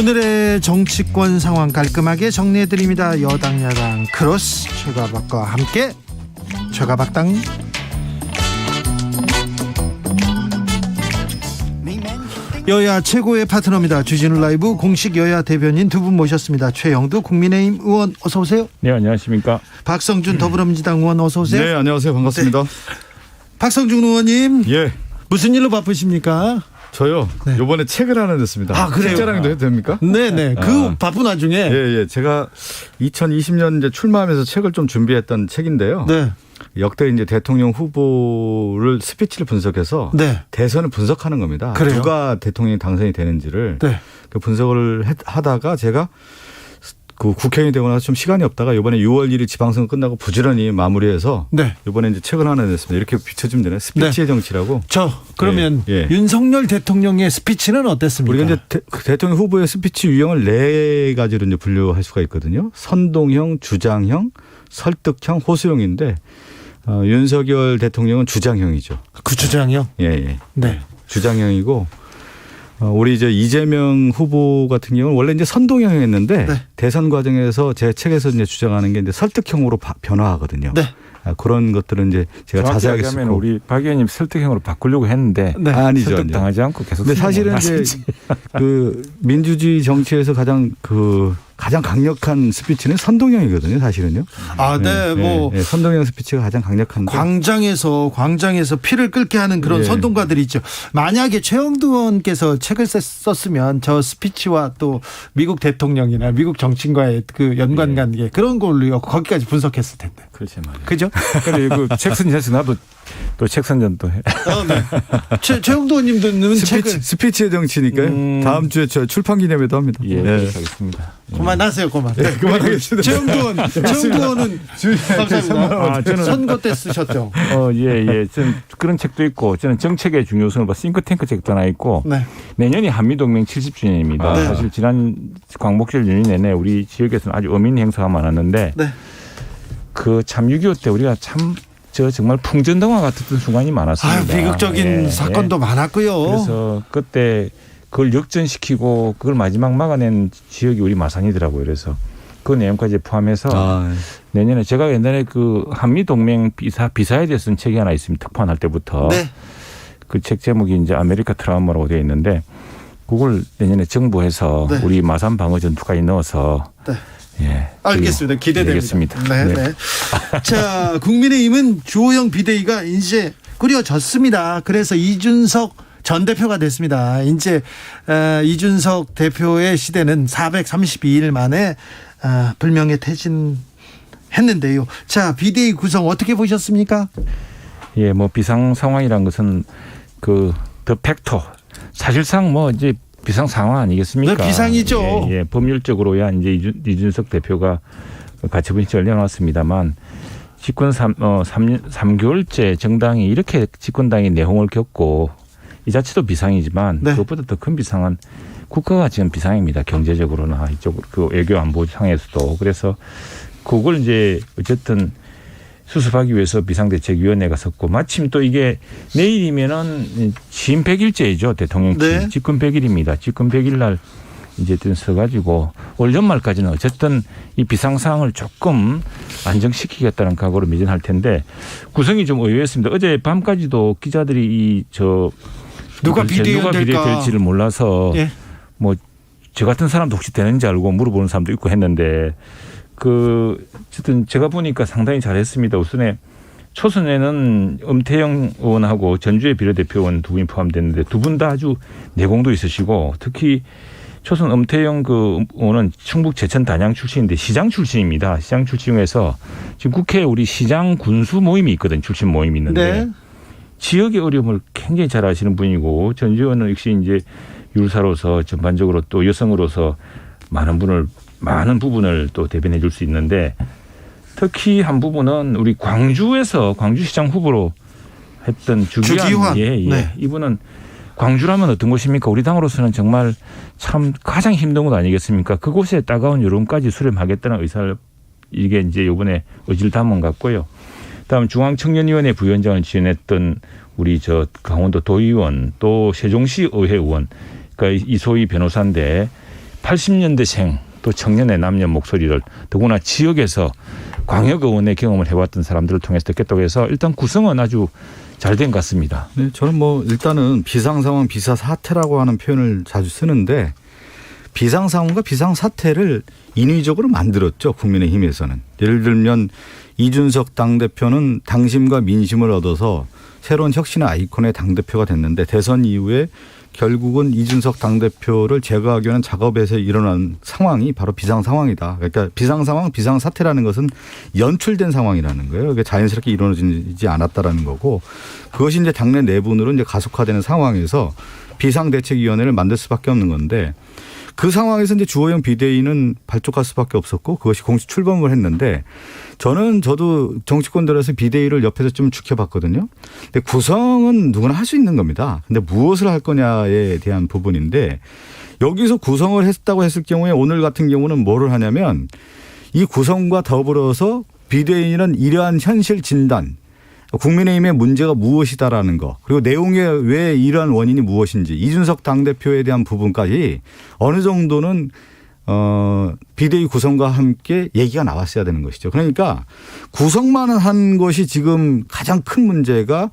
오늘의 정치권 상황 깔끔하게 정리해드립니다. 여당 야당 크로스 최가박과 함께 최가박당. 여야 최고의 파트너입니다. 주진우 라이브 공식 여야 대변인 두 분 모셨습니다. 최영두 국민의힘 의원 어서 오세요. 네, 안녕하십니까. 박성준 더불어민주당 의원 어서 오세요. 네, 안녕하세요. 반갑습니다. 네. 박성준 의원님. 예. 무슨 일로 바쁘십니까? 저요. 네. 이번에 책을 하나 냈습니다. 아, 그래요? 책자랑도 해도 됩니까? 네네. 그 바쁜 와중에. 예. 제가 2020년 이제 출마하면서 책을 좀 준비했던 책인데요. 네. 역대 이제 대통령 후보를 스피치를 분석해서 네. 대선을 분석하는 겁니다. 그래요? 누가 대통령이 당선이 되는지를 네. 그 분석을 하다가 제가 그 국회의원이 되고 나서 좀 시간이 없다가 이번에 6월 1일 지방선거 끝나고 부지런히 마무리해서 네. 이번에 이제 책을 하나 냈습니다. 이렇게 비춰주면 되나요? 스피치의 정치라고. 그러면 예. 윤석열 대통령의 스피치는 어땠습니까? 우리가 이제 대통령 후보의 스피치 유형을 4가지로 이제 분류할 수가 있거든요. 선동형, 주장형, 설득형, 호소형인데 윤석열 대통령은 주장형이죠. 그 주장형. 예. 네. 주장형이고 우리 이제 이재명 후보 같은 경우는 원래 이제 선동형이었는데 네. 대선 과정에서 제 책에서 이제 주장하는 게 이제 설득형으로 변화하거든요. 네. 그런 것들은 이제 제가 자세하게 하면 쓰고. 우리 박 의원님 설득형으로 바꾸려고 했는데 네. 아니죠. 설득당하지 않고 계속. 근데 사실은 이제 그 민주주의 정치에서 가장 강력한 스피치는 선동형이거든요, 사실은요. 아, 네. 선동형 스피치가 가장 강력한데. 광장에서 피를 끓게 하는 그런 예. 선동가들이 있죠. 만약에 최영두 의원께서 책을 썼으면 저 스피치와 또 미국 대통령이나 미국 정치인과의 그 연관관계 그런 걸로 거기까지 분석했을 텐데. 그렇지 말이에요. 그죠? 그래 그 책 선전에서 나도 또 책 선전도 해. 네. 최영두 의원님도 책을 스피치의 정치니까요. 다음 주에 저 출판 기념회도 합니다. 예, 네. 하겠습니다. 그만하세요, 그만. 네, 그만하겠습니다. 최영두 의원은 감사합니다. 저는 선거 때 쓰셨죠. 예. 저는 그런 책도 있고 저는 정책의 중요성을 봐 싱크탱크 책도 하나 있고 네. 내년이 한미동맹 70주년입니다. 네. 사실 지난 광복절 연휴 내내 우리 지역에서는 아주 의미 행사가 많았는데 네. 그 참 6.25 때 우리가 참 정말 풍전등화 같았던 순간이 많았습니다. 비극적인 사건도 많았고요. 그래서 그때 그걸 역전시키고 그걸 마지막 막아낸 지역이 우리 마산이더라고요. 그래서 그 내용까지 포함해서 내년에 제가 옛날에 그 한미동맹 비사에 대해서 쓴 책이 하나 있습니다. 특파원 할 때부터. 네. 그 책 제목이 이제 아메리카 트라우마라고 되어 있는데 그걸 내년에 정부에서 네. 우리 마산 방어 전투까지 넣어서 네. 예, 알겠습니다. 기대됩니다. 네. 자, 국민의힘은 주호영 비대위가 이제 꾸려졌습니다. 그래서 이준석 전 대표가 됐습니다. 이제 이준석 대표의 시대는 432일 만에 불명예 퇴진했는데요. 자, 비대위 구성 어떻게 보셨습니까? 예, 뭐 비상 상황이란 것은 그 더 팩터 사실상 뭐 이제 비상 상황 아니겠습니까? 네, 비상이죠. 예, 법률적으로야 이제 이준석 대표가 가처분 신청을 내놨습니다만 집권 3개월째 정당이 이렇게 집권당이 내홍을 겪고 이 자체도 비상이지만 네. 그것보다 더 큰 비상은 국가가 지금 비상입니다. 경제적으로나 이쪽으로 그 외교 안보 상에서도. 그래서 그걸 이제 어쨌든 수습하기 위해서 비상대책위원회가 섰고 마침 또 이게 내일이면은 취임 100일째이죠. 대통령 취임. 네. 집권 100일입니다. 집권 100일 날 이제 서가지고 올 연말까지는 어쨌든 이 비상 상황을 조금 안정시키겠다는 각오로 매진할 텐데 구성이 좀 의외였습니다. 어제 밤까지도 기자들이 누가 비대위원 될지를 몰라서 예. 뭐 저 같은 사람도 혹시 되는지 알고 물어보는 사람도 있고 했는데 어쨌든 제가 보니까 상당히 잘했습니다. 우선에 초선에는 엄태영 의원하고 전주의 비례대표 의원 두 분이 포함됐는데 두 분 다 아주 내공도 있으시고 특히 초선 엄태영 그 의원은 충북 제천 단양 출신인데 시장 출신입니다. 시장 출신 중에서 지금 국회에 우리 시장 군수 모임이 있거든. 출신 모임이 있는데 네. 지역의 어려움을 굉장히 잘 아시는 분이고 전주 의원은 역시 이제 율사로서 전반적으로 또 여성으로서 많은 부분을 또 대변해 줄 수 있는데 특히 한 부분은 우리 광주시장 후보로 했던 주기환. 네. 이분은 광주라면 어떤 곳입니까? 우리 당으로서는 정말 참 가장 힘든 곳 아니겠습니까? 그곳에 따가운 여론까지 수렴하겠다는 의사를 이게 이제 이번에 의지를 담은 것 같고요. 다음 중앙청년위원회 부위원장을 지냈던 우리 강원도 도의원 또 세종시 의회 의원 그러니까 이소희 변호사인데 80년대생 또 청년의 남녀 목소리를 더구나 지역에서 광역의원의 경험을 해왔던 사람들을 통해서 듣겠다고 해서 일단 구성은 아주 잘 된 것 같습니다. 네, 저는 뭐 일단은 비상상황, 비상사태라고 하는 표현을 자주 쓰는데 비상상황과 비상사태를 인위적으로 만들었죠. 국민의힘에서는. 예를 들면 이준석 당대표는 당심과 민심을 얻어서 새로운 혁신의 아이콘의 당대표가 됐는데 대선 이후에 결국은 이준석 당대표를 제거하기 위한 작업에서 일어난 상황이 바로 비상상황이다. 그러니까 비상상황, 비상사태라는 것은 연출된 상황이라는 거예요. 그러니까 자연스럽게 이루어지지 않았다라는 거고 그것이 이제 당내 내분으로 이제 가속화되는 상황에서 비상대책위원회를 만들 수밖에 없는 건데 그 상황에서 이제 주호영 비대위는 발족할 수밖에 없었고 그것이 공식 출범을 했는데 저도 정치권들에서 비대위를 옆에서 좀 지켜봤거든요. 근데 구성은 누구나 할 수 있는 겁니다. 근데 무엇을 할 거냐에 대한 부분인데 여기서 구성을 했다고 했을 경우에 오늘 같은 경우는 뭐를 하냐면 이 구성과 더불어서 비대위는 이러한 현실 진단 국민의힘의 문제가 무엇이다라는 거 그리고 내용에 왜 이러한 원인이 무엇인지 이준석 당대표에 대한 부분까지 어느 정도는 비대위 구성과 함께 얘기가 나왔어야 되는 것이죠. 그러니까 구성만 한 것이 지금 가장 큰 문제가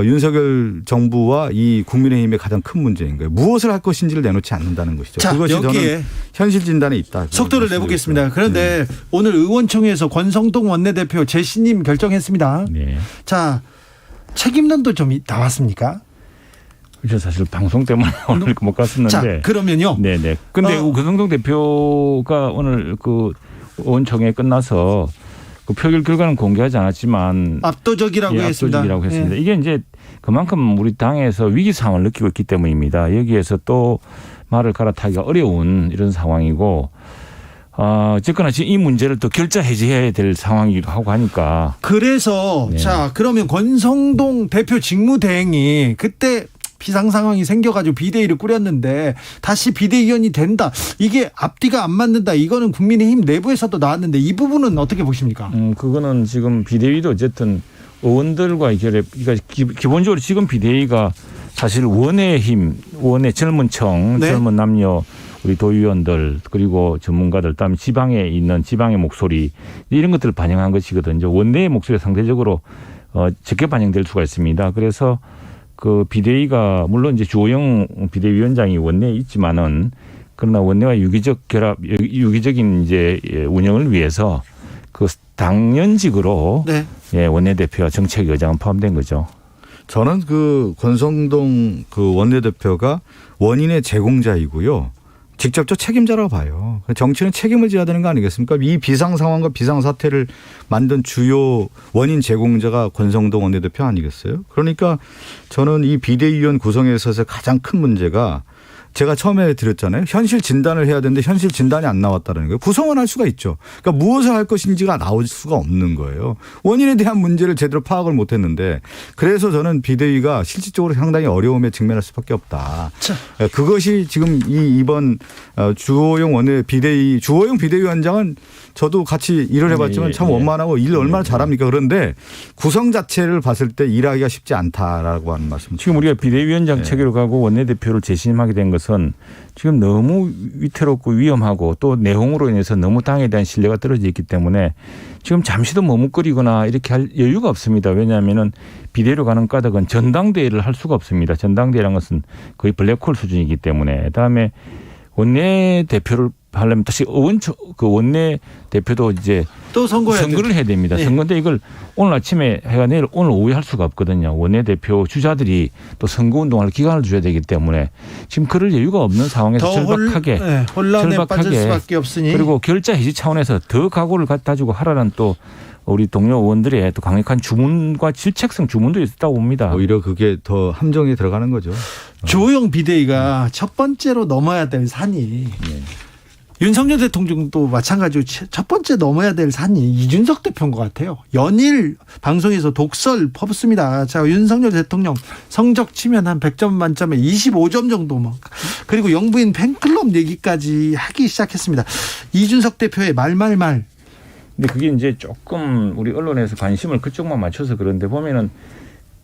윤석열 정부와 이 국민의힘의 가장 큰 문제인 거예요. 무엇을 할 것인지를 내놓지 않는다는 것이죠. 자, 그것이 여기에 저는 현실 진단에 있다. 속도를 내보겠습니다. 그런데 오늘 의원총회에서 권성동 원내대표 재신임 결정했습니다. 네. 자, 책임론도 좀 나왔습니까? 저 사실 방송 때문에 오늘 못 갔었는데. 자, 그러면요. 네네. 근데 권성동 대표가 오늘 그 의원총회 끝나서 그 표결 결과는 공개하지 않았지만 압도적이라고 했습니다. 압도적이라고 했습니다. 이게 이제 그만큼 우리 당에서 위기 상황을 느끼고 있기 때문입니다. 여기에서 또 말을 갈아타기가 어려운 이런 상황이고 어쨌거나 지금 이 문제를 또 결자 해지해야 될 상황이기도 하고 하니까. 그래서 네. 자, 그러면 권성동 대표 직무대행이 그때 비상 상황이 생겨가지고 비대위를 꾸렸는데 다시 비대위원이 된다. 이게 앞뒤가 안 맞는다. 이거는 국민의힘 내부에서도 나왔는데 이 부분은 어떻게 보십니까? 그거는 지금 비대위도 어쨌든 의원들과 결합, 그러니까 기본적으로 지금 비대위가 사실 원의 힘, 원의 젊은 청, 네. 젊은 남녀 우리 도의원들 그리고 전문가들 그다음에 지방에 있는 지방의 목소리 이런 것들을 반영한 것이거든요. 원내의 목소리가 상대적으로 적게 반영될 수가 있습니다. 그래서 그 비대위가 물론 이제 주호영 비대위원장이 원내에 있지만은 그러나 원내와 유기적 결합, 유기적인 이제 운영을 위해서 그 당연직으로 네. 예, 원내대표와 정책위원장은 포함된 거죠. 저는 그 권성동 그 원내대표가 원인의 제공자이고요. 직접적 책임자라고 봐요. 정치는 책임을 져야 되는 거 아니겠습니까? 이 비상 상황과 비상 사태를 만든 주요 원인 제공자가 권성동 원내대표 아니겠어요? 그러니까 저는 이 비대위원 구성에 있어서 가장 큰 문제가 제가 처음에 드렸잖아요. 현실 진단을 해야 되는데 현실 진단이 안 나왔다는 거예요. 구성은 할 수가 있죠. 그러니까 무엇을 할 것인지가 나올 수가 없는 거예요. 원인에 대한 문제를 제대로 파악을 못했는데 그래서 저는 비대위가 실질적으로 상당히 어려움에 직면할 수밖에 없다. 자. 그것이 지금 이번 주호영 비대위원장은 저도 같이 일을 해봤지만 참 원만하고 일을 얼마나 잘합니까. 그런데 구성 자체를 봤을 때 일하기가 쉽지 않다라고 하는 말씀. 지금 우리가 비대위원장 체계로 가고 원내대표를 재신임하게 된 것은 지금 너무 위태롭고 위험하고 또 내홍으로 인해서 너무 당에 대한 신뢰가 떨어져 있기 때문에 지금 잠시도 머뭇거리거나 이렇게 할 여유가 없습니다. 왜냐하면은 비대위로 가는 까닭은 전당대회를 할 수가 없습니다. 전당대회라는 것은 거의 블랙홀 수준이기 때문에. 그다음에 원내대표를 하려면 다시 원내 대표도 이제 또 선거를 해야 됩니다. 네. 선거인데 이걸 오늘 아침에 해가 내일 오늘 오후에 할 수가 없거든요. 원내 대표 주자들이 또 선거 운동할 기간을 줘야 되기 때문에 지금 그럴 여유가 없는 상황에서 절박하게 혼란에 빠질 수밖에 없으니 그리고 결자 해지 차원에서 더 각오를 갖다 주고 하라는 또 우리 동료 의원들의 또 강력한 주문과 질책성 주문도 있었다고 봅니다. 오히려 그게 더 함정에 들어가는 거죠. 주호영 비대위가 첫 번째로 넘어야 될 산이 윤석열 대통령도 마찬가지로 첫 번째 넘어야 될 산이 이준석 대표인 것 같아요. 연일 방송에서 독설 퍼붓습니다. 자, 윤석열 대통령 성적 치면 한 100점 만점에 25점 정도 그리고 영부인 팬클럽 얘기까지 하기 시작했습니다. 이준석 대표의 말말말. 근데 그게 이제 조금 우리 언론에서 관심을 그쪽만 맞춰서 그런데 보면은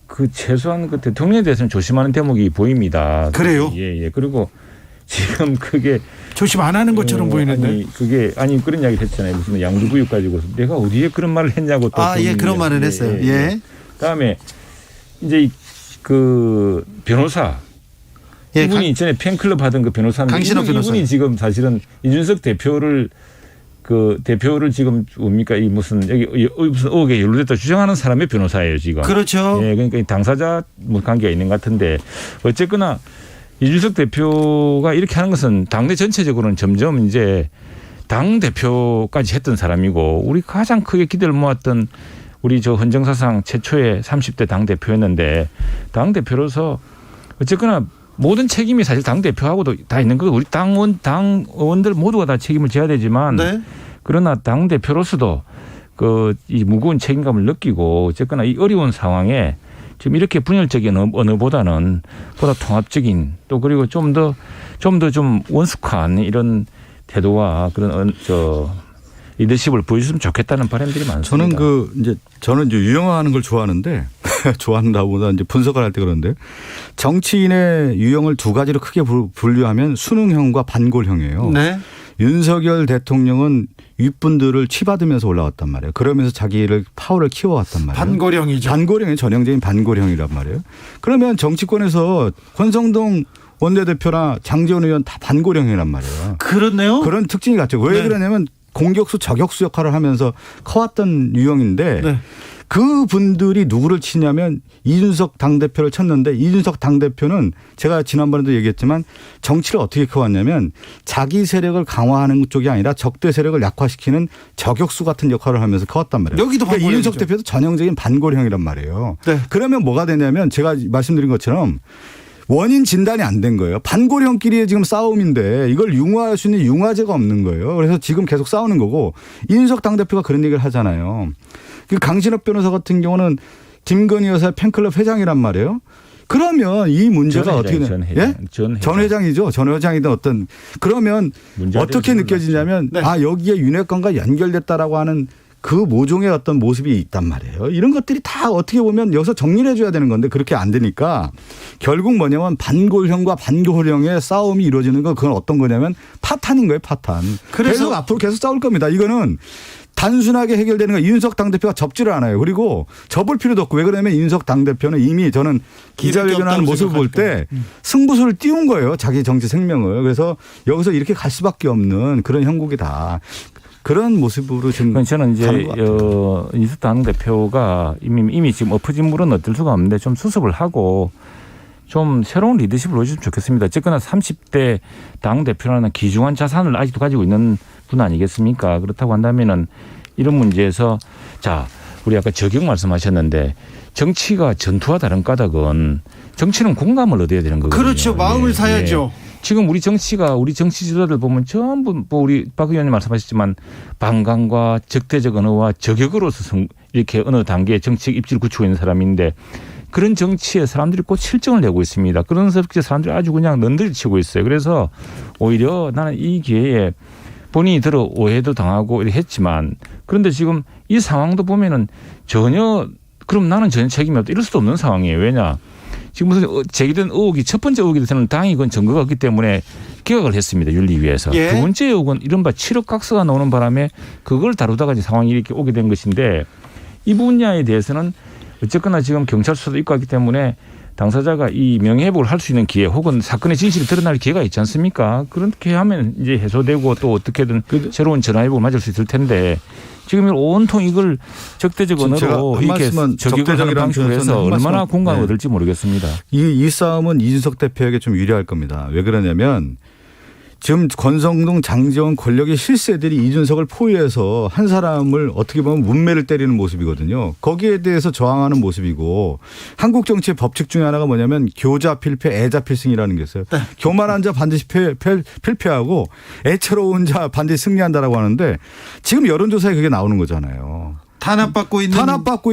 그 최소한 그 대통령에 대해서는 조심하는 대목이 보입니다. 그래요? 예. 그리고 지금 그게 조심 안 하는 것처럼 보이는데. 아니 그게 그런 이야기 했잖아요. 무슨 양두구육 가지고 내가 어디에 그런 말을 했냐고 또. 예, 그런 말을 했어요. 예. 그다음에 이제 그 변호사. 예, 이분이 전에 팬클럽 하던 그 변호사인데 강신호 변호사. 이분이 지금 사실은 이준석 대표를 지금 뭡니까 이 무슨 여기 무슨 의혹에 연루됐다 주장하는 사람의 변호사예요 지금. 그렇죠. 예, 그러니까 당사자 뭐 관계가 있는 것 같은데 어쨌거나 이준석 대표가 이렇게 하는 것은 당내 전체적으로는 점점 이제 당 대표까지 했던 사람이고 우리 가장 크게 기대를 모았던 우리 저 헌정사상 최초의 30대 당 대표였는데 당 대표로서 어쨌거나 모든 책임이 사실 당 대표하고도 다 있는 거고 우리 당 의원들 모두가 다 책임을 져야 되지만 네. 그러나 당 대표로서도 이 무거운 책임감을 느끼고 어쨌거나 이 어려운 상황에 지금 이렇게 분열적인 언어보다는 보다 통합적인 또 그리고 좀 더 원숙한 이런 태도와 그런 리더십을 보여줬으면 좋겠다는 바람들이 많습니다. 저는 이제 유형화하는 걸 좋아하는데 좋아한다보다 이제 분석을 할 때 그러는데 정치인의 유형을 두 가지로 크게 분류하면 수능형과 반골형이에요. 네. 윤석열 대통령은 윗분들을 치받으면서 올라왔단 말이에요. 그러면서 자기를 파워를 키워왔단 말이에요. 반골형이죠. 반골형이 전형적인 반골형이란 말이에요. 그러면 정치권에서 권성동 원내대표나 장제원 의원 다 반골형이란 말이에요. 그렇네요. 그런 특징이 같죠. 왜 그러냐면 공격수 저격수 역할을 하면서 커왔던 유형인데 네. 그분들이 누구를 치냐면 이준석 당대표를 쳤는데 이준석 당대표는 제가 지난번에도 얘기했지만 정치를 어떻게 커왔냐면 자기 세력을 강화하는 쪽이 아니라 적대 세력을 약화시키는 저격수 같은 역할을 하면서 커왔단 말이에요. 여기도 그러니까 이준석 대표도 전형적인 반골형이란 말이에요. 네. 그러면 뭐가 되냐면 제가 말씀드린 것처럼 원인 진단이 안 된 거예요. 반골형끼리의 지금 싸움인데 이걸 융화할 수 있는 융화제가 없는 거예요. 그래서 지금 계속 싸우는 거고 이준석 당대표가 그런 얘기를 하잖아요. 그 강신업 변호사 같은 경우는 김건희 여사의 팬클럽 회장이란 말이에요. 그러면 이 문제가 어떻게 되냐. 전 회장이죠. 전 회장이든 어떤. 그러면 어떻게 느껴지냐면 네. 여기에 윤핵관과 연결됐다라고 하는 그 모종의 어떤 모습이 있단 말이에요. 이런 것들이 다 어떻게 보면 여기서 정리를 해줘야 되는 건데 그렇게 안 되니까 결국 뭐냐면 반골형과 반골형의 싸움이 이루어지는 건 그건 어떤 거냐면 파탄인 거예요. 파탄. 그래서 앞으로 계속 싸울 겁니다. 이거는 단순하게 해결되는 거 이준석 당대표가 접지를 않아요. 그리고 접을 필요도 없고 왜 그러냐면 이준석 당대표는 이미 저는 기자회견하는 모습을 볼 때 승부수를 띄운 거예요. 자기 정치 생명을. 그래서 여기서 이렇게 갈 수밖에 없는 그런 형국이다. 그런 모습으로 지금 저는 이제 이준석 당대표가 이미 지금 엎어진 물은 어쩔 수가 없는데 좀 수습을 하고 좀 새로운 리더십을 보여주면 좋겠습니다. 어쨌거나 30대 당대표라는 귀중한 자산을 아직도 가지고 있는 분 아니겠습니까? 그렇다고 한다면은 이런 문제에서 자, 우리 아까 저격 말씀하셨는데 정치가 전투와 다른 까닭은 정치는 공감을 얻어야 되는 거거든요. 그렇죠. 마음을 사야죠. 지금 우리 정치 지도자들 보면 전부 우리 박 의원님 말씀하셨지만 반감과 적대적 언어와 저격으로서 이렇게 어느 단계의 정치적 입지를 굳히고 있는 사람인데 그런 정치에 사람들이 꼭 실정을 내고 있습니다. 그런 사람들이 아주 그냥 넌들이 치고 있어요. 그래서 오히려 나는 이 기회에 본인이 들어 오해도 당하고 이렇게 했지만 그런데 지금 이 상황도 보면은 그럼 나는 전혀 책임이 없다 이럴 수도 없는 상황이에요. 왜냐? 지금 무슨 제기된 의혹이 첫 번째 의혹에 대해서는 당이 그건 증거가 없기 때문에 기각을 했습니다. 윤리위에서. 예. 두 번째 의혹은 이른바 7억 각서가 나오는 바람에 그걸 다루다가 이제 상황이 이렇게 오게 된 것인데 이 분야에 대해서는 어쨌거나 지금 경찰 수사도 있고 하기 때문에 당사자가 이 명예회복을 할 수 있는 기회 혹은 사건의 진실이 드러날 기회가 있지 않습니까? 그렇게 하면 이제 해소되고 또 어떻게든 새로운 전화위복을 맞을 수 있을 텐데 지금 온통 이걸 적대적 언어로 이렇게 저격을 하는 방식으로 해서 얼마나 공감을 얻을지 모르겠습니다. 이 싸움은 이준석 대표에게 좀 유리할 겁니다. 왜 그러냐면 지금 권성동 장제원 권력의 실세들이 이준석을 포위해서 한 사람을 어떻게 보면 문매를 때리는 모습이거든요. 거기에 대해서 저항하는 모습이고 한국 정치의 법칙 중에 하나가 뭐냐면 교자 필패 애자 필승이라는 게 있어요. 네. 교만한 자 반드시 필패하고 애처로운 자 반드시 승리한다라고 하는데 지금 여론조사에 그게 나오는 거잖아요. 탄압받고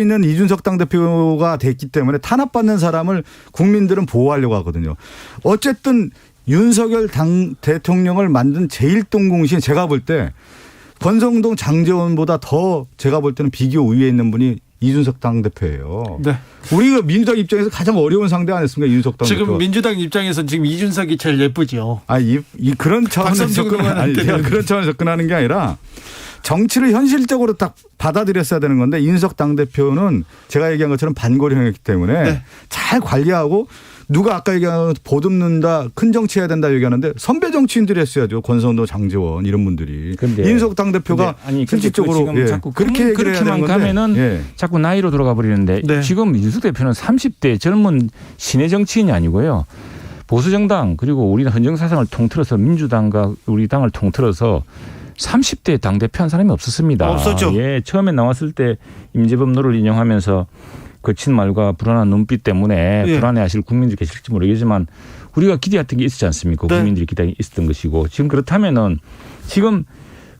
있는 이준석 당대표가 됐기 때문에 탄압받는 사람을 국민들은 보호하려고 하거든요. 어쨌든 윤석열 당 대통령을 만든 제1동공신 제가 볼 때 권성동 장제원보다 더 제가 볼 때는 비교 우위에 있는 분이 이준석 당대표예요. 네. 우리가 민주당 입장에서 가장 어려운 상대 아니었습니까? 이준석 당대표. 지금 민주당 입장에서는 지금 이준석이 제일 예쁘죠. 그런 차원에서 그런 차원에서 접근하는 게 아니라 정치를 현실적으로 딱 받아들였어야 되는 건데 이준석 당대표는 제가 얘기한 것처럼 반고령이기 때문에 네. 잘 관리하고 누가 아까 얘기한 보듬는다 큰 정치 해야 된다 얘기하는데 선배 정치인들이 했어야죠. 권성도 장제원 이런 분들이. 이준석 당대표가 실질적으로 지금 자꾸 그렇게만 가면은 자꾸 나이로 돌아가 버리는데 네. 지금 이준석 대표는 30대 젊은 신의 정치인이 아니고요. 보수정당 그리고 우리 헌정사상을 통틀어서 민주당과 우리 당을 통틀어서 30대 당대표 한 사람이 없었습니다. 없었죠. 예, 처음에 나왔을 때 임재범 노를 인용하면서 거친 말과 불안한 눈빛 때문에 예. 불안해하실 국민들이 계실지 모르겠지만 우리가 기대했던 게 있었지 않습니까? 네. 국민들이 기대했던 게 있었던 것이고 지금 그렇다면은 지금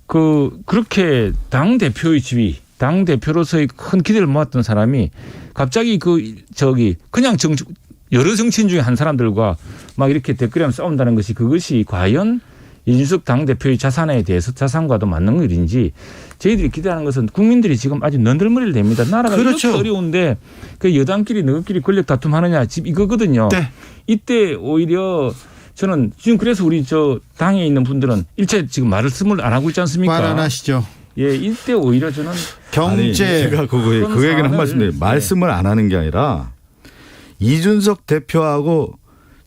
그렇게 당 대표의 지위, 당 대표로서의 큰 기대를 모았던 사람이 갑자기 그냥 여러 정치인 중에 한 사람들과 막 이렇게 댓글에 싸운다는 것이 그것이 과연 이준석 당대표의 자산에 대해서 자산과도 맞는 일인지 저희들이 기대하는 것은 국민들이 지금 아주 너덜머리를 댑니다. 나라가 그렇죠. 이렇게 어려운데 그 여당끼리 너희끼리 권력 다툼하느냐 지금 이거거든요. 네. 이때 오히려 저는 지금 그래서 우리 당에 있는 분들은 일체 지금 말씀을 안 하고 있지 않습니까? 말 안 하시죠. 예, 이때 오히려 저는 아니, 제가 그 얘기는 한 말씀드려요. 말씀을 안 하는 게 아니라 이준석 대표하고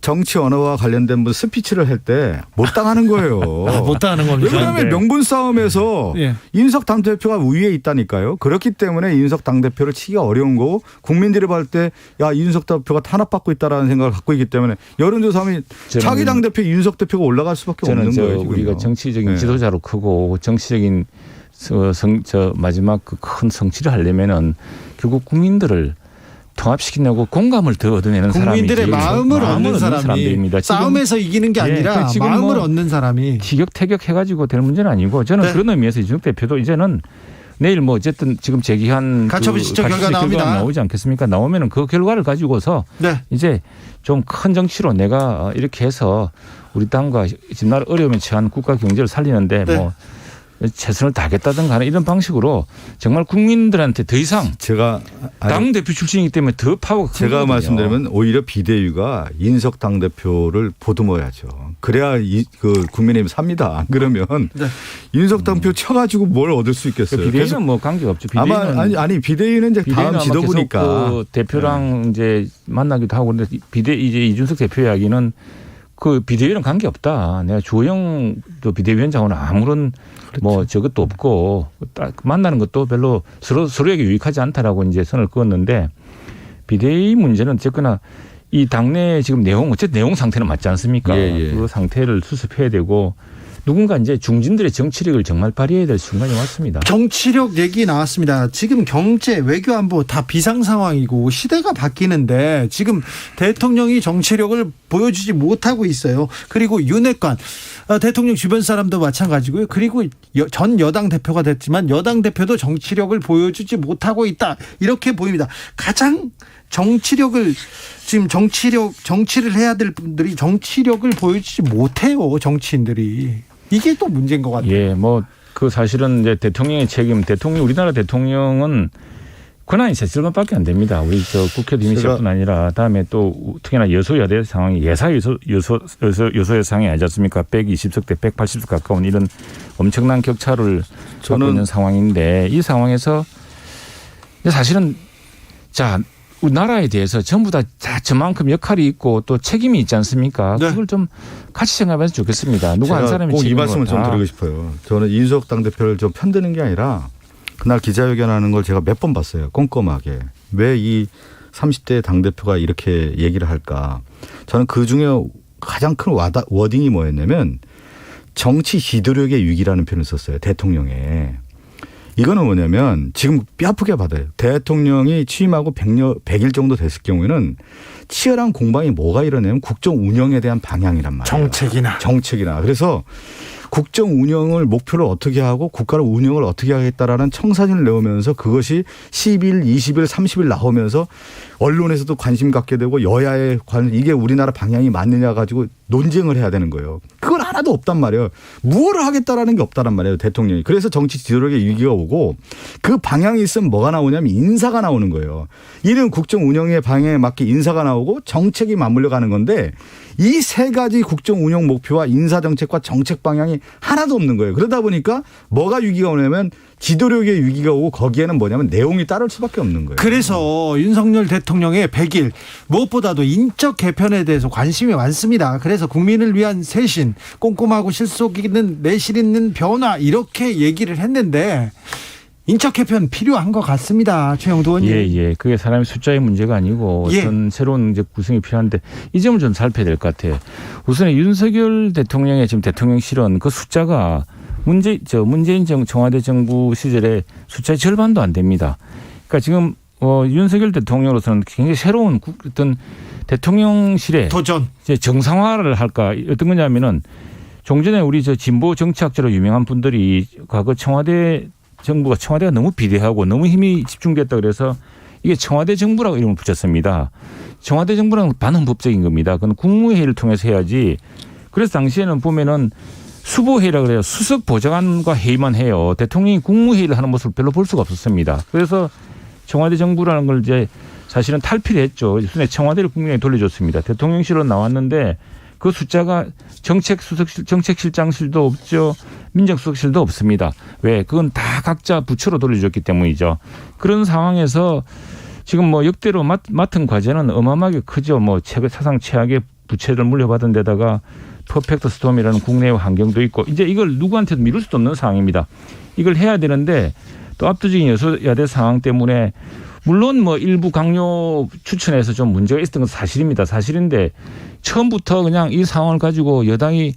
정치 언어와 관련된 스피치를 할 때 못 당하는 거예요. 못 당하는 겁니다. 왜냐하면 명분 싸움에서 예. 이준석 당대표가 우위에 있다니까요. 그렇기 때문에 이준석 당대표를 치기가 어려운 거고 국민들이 볼 때 야 이준석 대표가 탄압받고 있다라는 생각을 갖고 있기 때문에 여론조사하면 자기 당대표 이준석 대표가 올라갈 수밖에 없는 거예요. 지금요. 우리가 정치적인 네. 지도자로 크고 정치적인 마지막 그 큰 성취를 하려면은 결국 국민들을 통합시키려고 공감을 더 얻어내는 국민들의 사람이지. 마음을 얻는 사람들입니다. 싸움에서 이기는 게 아니라 지금 마음을 얻는 사람이. 티격태격 해가지고 될 문제는 아니고 저는 네. 그런 의미에서 이준석 대표도 이제는 내일 어쨌든 지금 제기한 가처분 신청 결과 나옵니다. 나오지 않겠습니까? 나오면은 그 결과를 가지고서 네. 이제 좀 큰 정치로 내가 이렇게 해서 우리 당과 지금 나라 어려움에 처한 국가 경제를 살리는데 네. 뭐 최선을 다하겠다든가 하는 이런 방식으로 정말 국민들한테 더 이상 제가 당 대표 출신이기 때문에 더 파워가 큰 제가 거거든요. 말씀드리면 오히려 비대위가 이준석 당대표를 보듬어야죠. 그래야 그 국민의힘 삽니다. 안 그러면 네. 이준석 당대표 쳐가지고 뭘 얻을 수 있겠어요. 비대위는 뭐 관계가 없죠. 비대위는 아니 비대위는 이제 다음 지도부니까 그 대표랑 이제 만나기도 하고 그런데 이제 이준석 대표 이야기는 그 비대위는 관계 없다. 내가 주호영 비대위원장하고는 아무런 뭐 저것도 없고 딱 만나는 것도 별로 서로에게 유익하지 않다라고 이제 선을 그었는데 비대위 문제는 어쨌거나 이 당내 지금 어쨌든 내용 상태는 맞지 않습니까? 그 상태를 수습해야 되고 누군가 이제 중진들의 정치력을 정말 발휘해야 될 순간이 왔습니다. 정치력 얘기 나왔습니다. 지금 경제, 외교, 안보 다 비상 상황이고 시대가 바뀌는데 지금 대통령이 정치력을 보여주지 못하고 있어요. 그리고 윤핵관 대통령 주변 사람도 마찬가지고요. 그리고 전 여당 대표가 됐지만 여당 대표도 정치력을 보여주지 못하고 있다. 이렇게 보입니다. 가장 정치력을 지금 정치를 해야 될 분들이 정치력을 보여주지 못해요. 정치인들이. 이게 또 문제인 것 같아요. 예, 뭐 그 사실은 이제 대통령의 책임, 우리나라 대통령은 권한이 세실만밖에 안 됩니다. 우리 국회도 이미 세뿐 아니라 다음에 또 특히나 여소야대 상황이 여소의 상황이 아니지 않습니까? 120석 대 180석 가까운 이런 엄청난 격차를 갖고 있는 상황인데 이 상황에서 사실은 우리 나라에 대해서 전부 다 저만큼 역할이 있고 또 책임이 있지 않습니까? 네. 그걸 좀 같이 생각하면 좋겠습니다. 누구 한 사람이 꼭 이 책임을 말씀을 좀 드리고 싶어요. 저는 이준석 당대표를 좀 편드는 게 아니라 그날 기자회견하는 걸 제가 몇 번 봤어요. 꼼꼼하게. 왜 이 30대 당대표가 이렇게 얘기를 할까. 저는 그중에 가장 큰 워딩이 뭐였냐면 정치 지도력의 위기라는 표현을 썼어요. 대통령에. 이거는 뭐냐면 지금 뼈아프게 받아요. 대통령이 취임하고 100일 정도 됐을 경우에는 치열한 공방이 뭐가 일어나면 국정 운영에 대한 방향이란 말이에요. 정책이나. 그래서 국정 운영을 목표를 어떻게 하고 국가를 운영을 어떻게 하겠다라는 청사진을 내오면서 그것이 10일, 20일, 30일 나오면서 언론에서도 관심 갖게 되고 여야의 이게 우리나라 방향이 맞느냐 가지고 논쟁을 해야 되는 거예요. 그건 하나도 없단 말이에요. 무엇을 하겠다라는 게 없다란 말이에요. 대통령이. 그래서 정치 지도력의 위기가 오고 그 방향이 있으면 뭐가 나오냐면 인사가 나오는 거예요. 이런 국정 운영의 방향에 맞게 인사가 나오고 정책이 맞물려 가는 건데 이 세 가지 국정 운영 목표와 인사 정책과 정책 방향이 하나도 없는 거예요. 그러다 보니까 뭐가 위기가 오냐면 지도력의 위기가 오고 거기에는 뭐냐면 내용이 따를 수밖에 없는 거예요. 그래서 윤석열 대통령의 100일 무엇보다도 인적 개편에 대해서 관심이 많습니다. 그래서 국민을 위한 쇄신, 꼼꼼하고 실속 있는 내실 있는 변화 이렇게 얘기를 했는데 인적 개편 필요한 것 같습니다. 최영도 의원님. 예. 그게 사람의 숫자의 문제가 아니고 어떤 새로운 이제 구성이 필요한데 이 점을 좀 살펴야 될 것 같아요. 우선 윤석열 대통령의 지금 대통령실은 그 숫자가 문재인 청와대 정부 시절에 숫자의 절반도 안 됩니다. 그러니까 지금 윤석열 대통령으로서는 굉장히 새로운 어떤 대통령실의 도전. 이제 정상화를 할까 어떤 거냐면은 종전에 우리 진보 정치학자로 유명한 분들이 과거 청와대가 너무 비대하고 너무 힘이 집중됐다 그래서 이게 청와대 정부라고 이름을 붙였습니다. 청와대 정부는 반헌법적인 겁니다. 그건 국무회의를 통해서 해야지. 그래서 당시에는 보면은 수보회의라고 그래요. 수석 보좌관과 회의만 해요. 대통령이 국무회의를 하는 모습을 별로 볼 수가 없었습니다. 그래서 청와대 정부라는 걸 이제 사실은 탈피를 했죠. 순에 청와대를 국민에게 돌려줬습니다. 대통령실로 나왔는데 그 숫자가 정책실장실도 없죠. 민정수석실도 없습니다. 왜? 그건 다 각자 부처로 돌려줬기 때문이죠. 그런 상황에서 지금 역대로 맡은 과제는 어마어마하게 크죠. 사상 최악의 부채를 물려받은 데다가 퍼펙트 스톰이라는 국내의 환경도 있고 이제 이걸 누구한테도 미룰 수도 없는 상황입니다. 이걸 해야 되는데 또 압도적인 여소야대 상황 때문에 물론 일부 강요 추천에서 좀 문제가 있었던 건 사실입니다. 사실인데 처음부터 그냥 이 상황을 가지고 야당이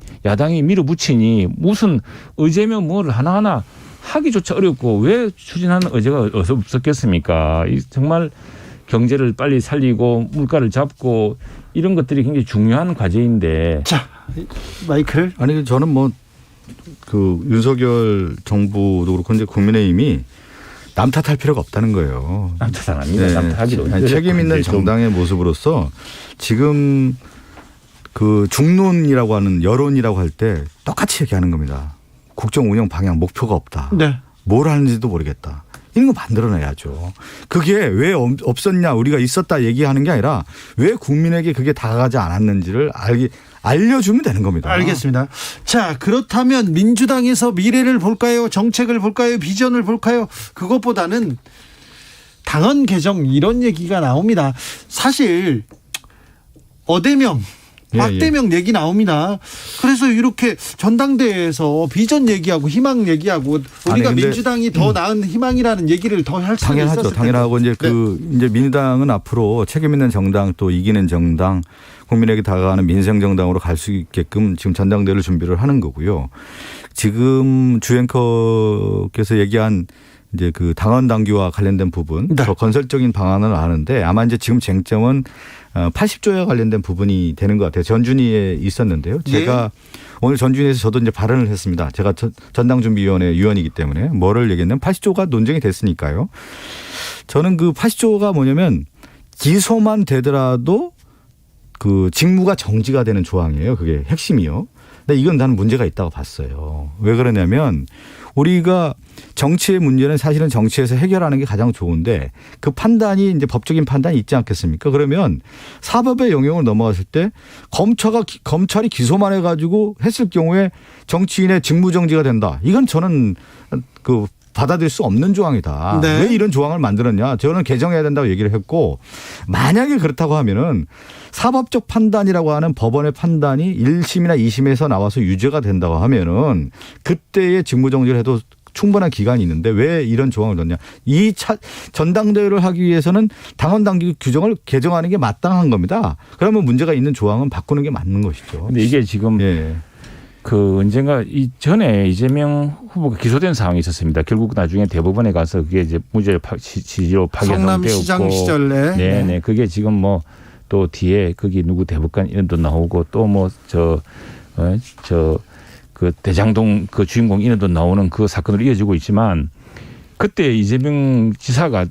밀어붙이니 무슨 의제면 뭐를 하나하나 하기조차 어렵고 왜 추진하는 의제가 없었겠습니까? 정말 경제를 빨리 살리고 물가를 잡고 이런 것들이 굉장히 중요한 과제인데. 자, 마이크를. 아니 저는 윤석열 정부도 그렇고 이제 국민의힘이 남 탓할 필요가 없다는 거예요. 남 탓 안 합니다. 남 탓하기도 책임 있는 정당의 모습으로서 지금 그 중론이라고 하는 여론이라고 할 때 똑같이 얘기하는 겁니다. 국정 운영 방향 목표가 없다. 네. 뭘 하는지도 모르겠다. 이런 거 만들어내야죠. 그게 왜 없었냐 우리가 있었다 얘기하는 게 아니라 왜 국민에게 그게 다가가지 않았는지를 알려주면 되는 겁니다. 알겠습니다. 자, 그렇다면 민주당에서 미래를 볼까요? 정책을 볼까요? 비전을 볼까요? 그것보다는 당헌 개정 이런 얘기가 나옵니다. 사실 어대명 박대명 얘기 나옵니다. 그래서 이렇게 전당대회에서 비전 얘기하고 희망 얘기하고 우리가 민주당이 더 나은 희망이라는 얘기를 더 할 수도 있었을 텐데. 당연하고 이제 이제 민주당은 앞으로 책임 있는 정당 또 이기는 정당 국민에게 다가가는 민생 정당으로 갈 수 있게끔 지금 전당대회를 준비를 하는 거고요. 지금 주 앵커께서 얘기한 이제 그 당헌 당규와 관련된 부분 더 건설적인 방안을 아는데 아마 이제 지금 쟁점은 80조에 관련된 부분이 되는 것 같아요. 전준위에 있었는데요. 제가 오늘 전준위에서 저도 이제 발언을 했습니다. 제가 전당준비위원회 위원이기 때문에 뭐를 얘기했냐면 80조가 논쟁이 됐으니까요. 저는 그 80조가 뭐냐면 기소만 되더라도 그 직무가 정지가 되는 조항이에요. 그게 핵심이요. 근데 이건 나는 문제가 있다고 봤어요. 왜 그러냐면 우리가 정치의 문제는 사실은 정치에서 해결하는 게 가장 좋은데 그 판단이 이제 법적인 판단이 있지 않겠습니까? 그러면 사법의 영역을 넘어갔을 때 검찰이 기소만 해가지고 했을 경우에 정치인의 직무정지가 된다. 이건 저는 받아들일 수 없는 조항이다. 네. 왜 이런 조항을 만들었냐. 저는 개정해야 된다고 얘기를 했고 만약에 그렇다고 하면은 사법적 판단이라고 하는 법원의 판단이 1심이나 2심에서 나와서 유죄가 된다고 하면은 그때의 직무정지를 해도 충분한 기간이 있는데 왜 이런 조항을 넣냐. 이 전당대회를 하기 위해서는 당헌 당규 규정을 개정하는 게 마땅한 겁니다. 그러면 문제가 있는 조항은 바꾸는 게 맞는 것이죠. 근데 이게 지금 언젠가 이전에 이재명 후보가 기소된 상황이 있었습니다. 결국 나중에 대법원에 가서 그게 이제 무죄 지지로 파기되었고. 성남시장 시절에. 네. 그게 지금 또 뒤에 거기 누구 대법관 이름도 나오고 또 그 대장동 그 주인공 인해도 나오는 그 사건으로 이어지고 있지만 그때 이재명 지사가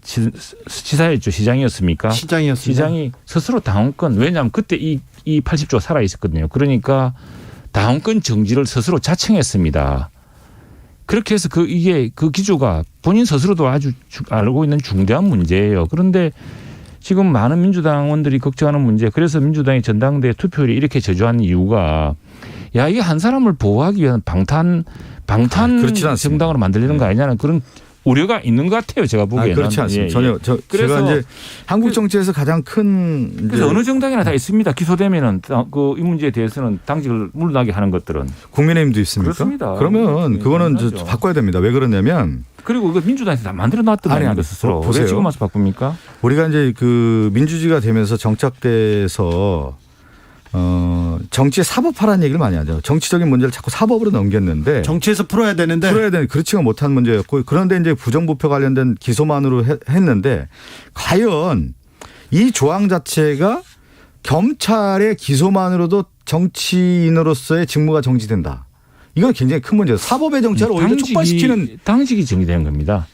지사였죠. 시장이었습니까? 시장이었습니다. 시장이 스스로 당원권 왜냐하면 그때 이 80조 살아 있었거든요. 그러니까 당원권 정지를 스스로 자청했습니다. 그렇게 해서 이게 그 기조가 본인 스스로도 아주 알고 있는 중대한 문제예요. 그런데 지금 많은 민주당원들이 걱정하는 문제, 그래서 민주당이 전당대회 투표율이 이렇게 저조한 이유가 야 이게 한 사람을 보호하기 위한 방탄 정당으로 만들려는 거 아니냐는 그런 우려가 있는 것 같아요. 제가 보기에는. 그렇지 않습니다. 예, 전혀. 그래서 제가 이제 한국 정치에서 가장 큰 그래서 어느 정당이나 다 있습니다. 기소되면은 이 문제에 대해서는 당직을 물러나게 하는 것들은. 국민의힘도 있습니까? 그렇습니다. 그러면 그거는 당연하죠. 바꿔야 됩니다. 왜 그러냐면 그리고 그 민주당에서 다 만들어 놨던 아니, 거 스스로. 보세요. 왜 지금 와서 바꿉니까? 우리가 이제 그 민주주의가 되면서 정착돼서 정치에 사법화라는 얘기를 많이 하죠. 정치적인 문제를 자꾸 사법으로 넘겼는데 정치에서 풀어야 되는데 그렇지가 못한 문제였고 그런데 이제 부정부패 관련된 기소만으로 했는데 과연 이 조항 자체가 검찰의 기소만으로도 정치인으로서의 직무가 정지된다. 이건 굉장히 큰 문제예요. 사법의 정치를 오히려 촉발시키는 당직이 정의되는 겁니다.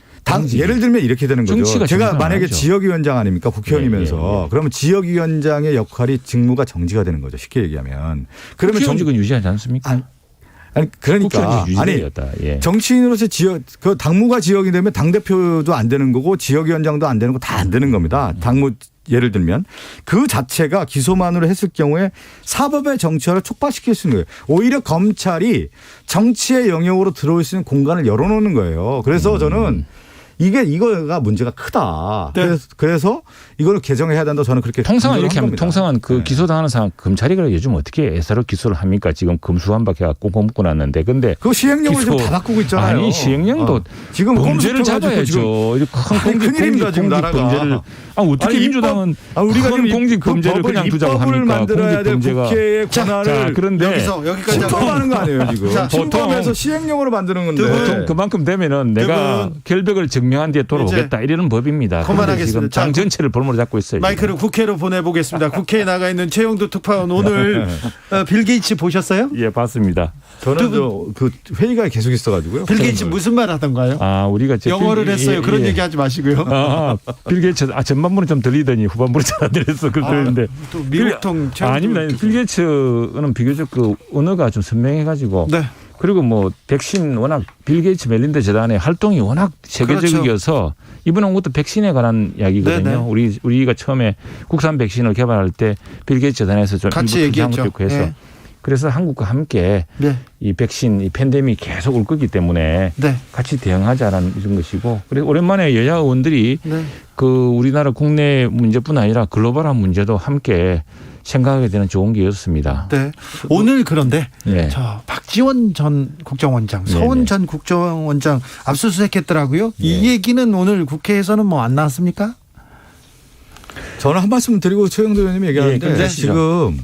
예를 들면 이렇게 되는 거죠. 제가 만약에 정하죠. 지역위원장 아닙니까? 국회의원이면서. 그러면 지역위원장의 역할이 직무가 정지가 되는 거죠. 쉽게 얘기하면. 그러면 국회의원직은 유지하지 않습니까? 아니 그러니까 정치인으로서 그 당무가 지역이 되면 당대표도 안 되는 거고 지역위원장도 안 되는 거 다 안 되는 겁니다. 당무 예를 들면 그 자체가 기소만으로 했을 경우에 사법의 정치화를 촉발시킬 수 있는 거예요. 오히려 검찰이 정치의 영역으로 들어올 수 있는 공간을 열어놓는 거예요. 그래서 저는 이거가 문제가 크다. 네. 그래서 이걸 개정해야 된다. 저는 그렇게 통상은 이렇게 하면 통상은 그 네. 기소당하는 사람 검찰이 그래 요즘 어떻게 애사로 기소를 합니까? 지금 검수완박해가 꽁꽁 묶고 났는데 근데 그 시행령을 지금 다 바꾸고 있잖아요. 아니 시행령도 지금 범죄를 잡아야죠. 큰일입니다 지금 나라가. 범죄를 어떻게 민주당은 우리가 큰 공직 범죄를 그냥 두자고 입법을 합니까? 만들어야 될 국회의 권한을 그런데 여기까지 침범하는 거 아니에요 지금? 침범해서 시행령으로 만드는 건데. 보통 그만큼 되면은 내가 결백을 증명한 뒤에 돌아오겠다 이러는 법입니다. 그만하겠습니다. 지금 당 전체를 볼모로 잡고 있어요. 마이크를 국회로 보내보겠습니다. 국회에 나가 있는 최영두 특파원 오늘 빌 게이츠 보셨어요? 예, 봤습니다. 저는 그 회의가 계속 있어가지고요. 빌 게이츠 무슨 말 하던가요? 우리가 영어를 했어요. 그런 얘기 하지 마시고요. 빌 게이츠 전반부는 좀 들리더니 후반부는 잘 안 들렸어. 그랬는데 또 미국통 아닙니다. 빌 게이츠는 비교적 그 언어가 좀 선명해가지고. 네. 그리고 뭐 백신 워낙 빌 게이츠 멜린다 재단의 활동이 워낙 세계적이어서 이번에 것도 백신에 관한 이야기거든요. 네네. 우리가 처음에 국산 백신을 개발할 때 빌 게이츠 재단에서 좀 같이 얘기했죠. 해서 네. 그래서 한국과 함께 네. 이 백신, 이 팬데믹이 계속 올 거기 때문에 네. 같이 대응하자라는 이런 것이고, 그래서 오랜만에 여야 의원들이 네. 그 우리나라 국내 문제뿐 아니라 글로벌한 문제도 함께 생각하게 되는 좋은 기회였습니다. 네. 오늘 그런데 네. 박지원 전 국정원장, 서훈 네네. 전 국정원장 압수수색했더라고요. 네. 이 얘기는 오늘 국회에서는 뭐 안 나왔습니까? 저는 한 말씀 드리고 최영도 의원님이 얘기하는데 네, 지금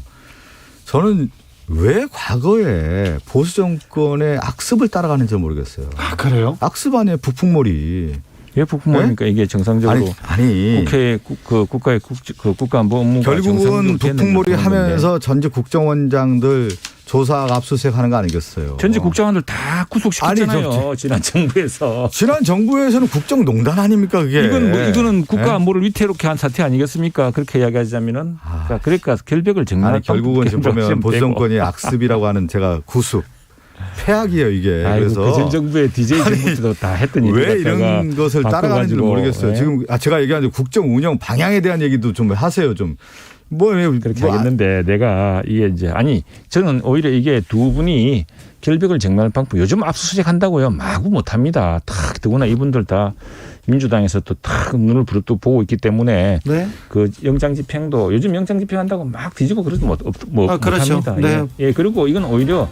저는 왜 과거에 보수 정권의 악습을 따라가는지 모르겠어요. 아, 그래요? 악습 아니에요, 북풍몰이. 왜 북풍몰입니까? 이게 정상적으로 아니 국회 그 국가의 국가안보 업무가 결국은 북풍몰이 하면서 전직 국정원장들 조사 압수수색하는 거 아니겠어요? 전직 국장관들 다 구속시켰잖아요. 지난 정부에서. 지난 정부에서는 국정농단 아닙니까 그게? 이거는 국가안보를 위태롭게 한 사태 아니겠습니까? 그렇게 이야기하자면은. 그러니까 결백을 정리할 결국은 지금 보면 보수 정권이 악습이라고 하는 제가 구수. 폐악이에요 이게. 그래서 그 전 정부의 DJ 정부도 다 했던 일이니까 왜 이런 것을 따라가는지 모르겠어요. 네. 지금 제가 얘기한 국정 운영 방향에 대한 얘기도 좀 하세요 좀. 그렇게 하겠는데 내가 이게 이제 저는 오히려 이게 두 분이 결백을 정리할 방법 요즘 압수수색 한다고요 마구 못합니다. 탁 더구나 이분들 다 민주당에서 또 탁 눈을 부릅뜨고 보고 있기 때문에 네. 그 영장 집행도 요즘 영장 집행한다고 막 뒤지고 그러지 그렇죠. 못합니다. 네. 예, 그리고 이건 오히려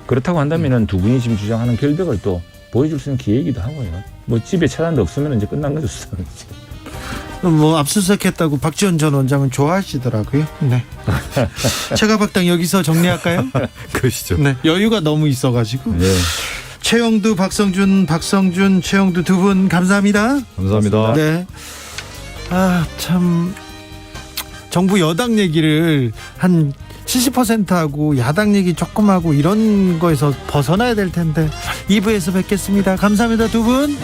그렇다고 한다면은 두 분이 지금 주장하는 결백을 또 보여줄 수 있는 기회이기도 하고요. 뭐 집에 차단도 없으면 이제 끝난 거죠. 뭐 압수수색했다고 박지원 전 원장은 좋아하시더라고요. 네. 최가박당 여기서 정리할까요? 그러시죠. 네. 여유가 너무 있어가지고. 네. 최영두, 박성준, 최영두 두 분 감사합니다. 감사합니다. 네. 참 정부 여당 얘기를 한 70%하고 야당 얘기 조금 하고 이런 거에서 벗어나야 될 텐데 2부에서 뵙겠습니다. 감사합니다, 두 분.